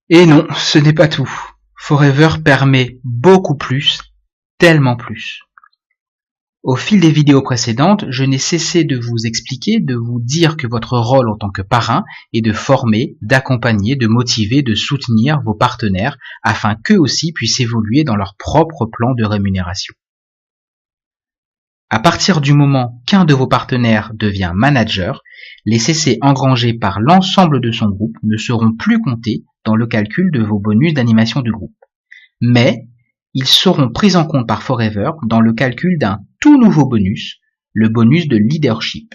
Et non, ce n'est pas tout. Forever permet beaucoup plus, tellement plus. Au fil des vidéos précédentes, je n'ai cessé de vous expliquer, de vous dire que votre rôle en tant que parrain est de former, d'accompagner, de motiver, de soutenir vos partenaires afin qu'eux aussi puissent évoluer dans leur propre plan de rémunération. À partir du moment qu'un de vos partenaires devient manager, les CC engrangés par l'ensemble de son groupe ne seront plus comptés dans le calcul de vos bonus d'animation de groupe. Mais ils seront pris en compte par Forever dans le calcul d'un tout nouveau bonus, le bonus de leadership.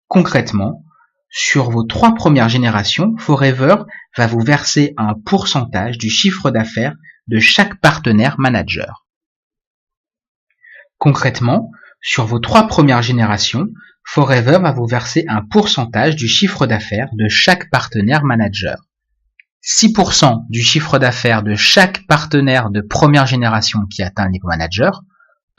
Concrètement, sur vos 3 premières générations, Forever va vous verser un pourcentage du chiffre d'affaires de chaque partenaire manager. Concrètement, sur vos 3 premières générations, Forever va vous verser un pourcentage du chiffre d'affaires de chaque partenaire manager. 6% du chiffre d'affaires de chaque partenaire de première génération qui atteint le niveau manager,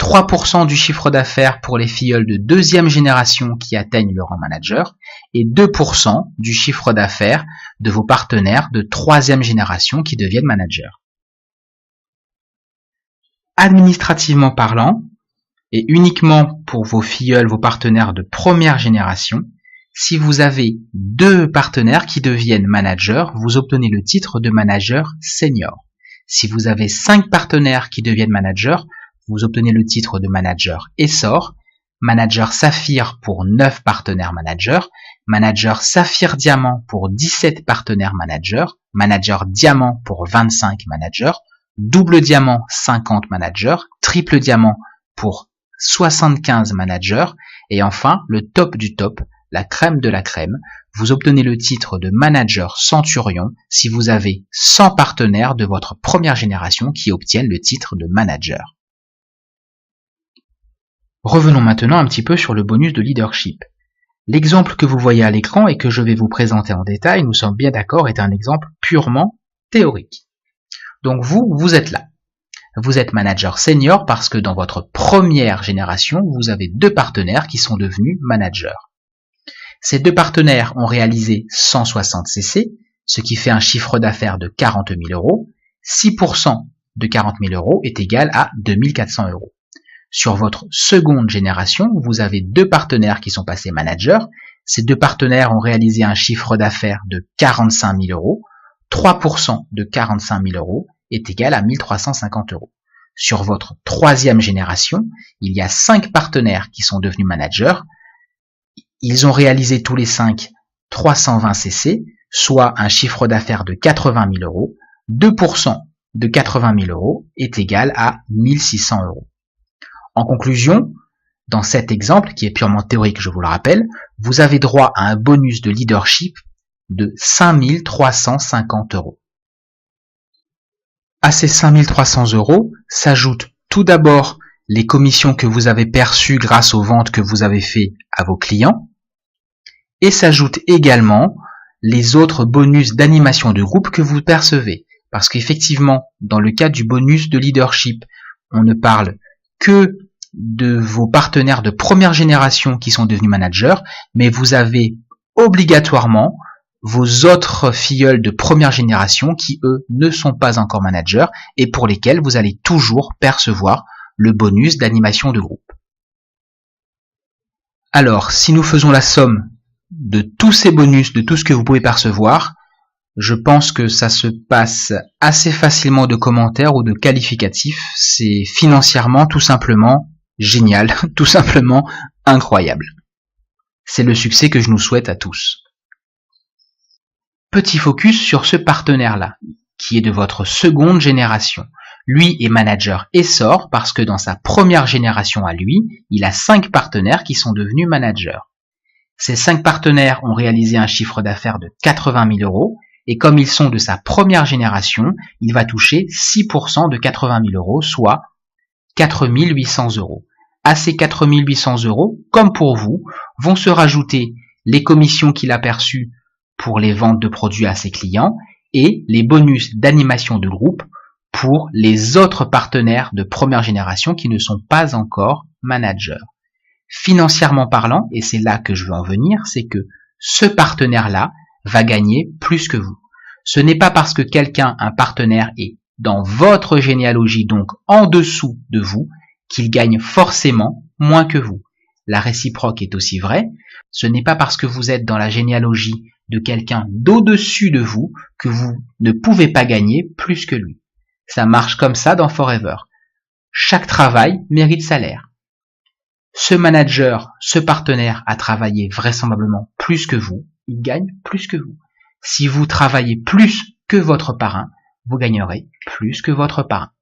3% du chiffre d'affaires pour les filleuls de deuxième génération qui atteignent le rang manager, et 2% du chiffre d'affaires de vos partenaires de troisième génération qui deviennent managers. Administrativement parlant, et uniquement pour vos filleuls, vos partenaires de première génération, si vous avez 2 partenaires qui deviennent managers, vous obtenez le titre de manager senior. Si vous avez 5 partenaires qui deviennent managers, vous obtenez le titre de manager essor, manager saphir pour 9 partenaires managers, manager saphir diamant pour 17 partenaires managers, manager diamant pour 25 managers, double diamant 50 managers, triple diamant pour 75 managers, et enfin le top du top, la crème de la crème, vous obtenez le titre de manager centurion si vous avez 100 partenaires de votre première génération qui obtiennent le titre de manager. Revenons maintenant un petit peu sur le bonus de leadership. L'exemple que vous voyez à l'écran et que je vais vous présenter en détail, nous sommes bien d'accord, est un exemple purement théorique. Donc vous êtes là. Vous êtes manager senior parce que dans votre première génération, vous avez 2 partenaires qui sont devenus managers. Ces 2 partenaires ont réalisé 160 CC, ce qui fait un chiffre d'affaires de 40 000 euros. 6% de 40 000 euros est égal à 2 400 euros. Sur votre seconde génération, vous avez 2 partenaires qui sont passés managers. Ces 2 partenaires ont réalisé un chiffre d'affaires de 45 000 euros. 3% de 45 000 euros est égal à 1 350 euros. Sur votre troisième génération, il y a 5 partenaires qui sont devenus managers. Ils ont réalisé tous les 5 320 CC, soit un chiffre d'affaires de 80 000 euros. 2% de 80 000 euros est égal à 1 600 euros. En conclusion, dans cet exemple, qui est purement théorique, je vous le rappelle, vous avez droit à un bonus de leadership de 5 350 euros. À ces 5 300 euros s'ajoutent tout d'abord les commissions que vous avez perçues grâce aux ventes que vous avez faites à vos clients, et s'ajoutent également les autres bonus d'animation de groupe que vous percevez. Parce qu'effectivement, dans le cas du bonus de leadership, on ne parle que de vos partenaires de première génération qui sont devenus managers, mais vous avez obligatoirement vos autres filleuls de première génération qui, eux, ne sont pas encore managers et pour lesquels vous allez toujours percevoir le bonus d'animation de groupe. Alors, si nous faisons la somme de tous ces bonus, de tout ce que vous pouvez percevoir, je pense que ça se passe assez facilement de commentaires ou de qualificatifs. C'est financièrement tout simplement génial, tout simplement incroyable. C'est le succès que je nous souhaite à tous. Petit focus sur ce partenaire-là, qui est de votre seconde génération. Lui est manager essor parce que dans sa première génération à lui, il a 5 partenaires qui sont devenus managers. Ces 5 partenaires ont réalisé un chiffre d'affaires de 80 000 euros et comme ils sont de sa première génération, il va toucher 6% de 80 000 euros, soit 4 800 euros. À ces 4 800 euros, comme pour vous, vont se rajouter les commissions qu'il a perçues pour les ventes de produits à ses clients et les bonus d'animation de groupe pour les autres partenaires de première génération qui ne sont pas encore managers. Financièrement parlant, et c'est là que je veux en venir, c'est que ce partenaire-là va gagner plus que vous. Ce n'est pas parce que quelqu'un, un partenaire, est dans votre généalogie, donc en dessous de vous, qu'il gagne forcément moins que vous. La réciproque est aussi vraie. Ce n'est pas parce que vous êtes dans la généalogie de quelqu'un d'au-dessus de vous que vous ne pouvez pas gagner plus que lui. Ça marche comme ça dans Forever. Chaque travail mérite salaire. Ce manager, ce partenaire a travaillé vraisemblablement plus que vous, il gagne plus que vous. Si vous travaillez plus que votre parrain, vous gagnerez plus que votre parrain.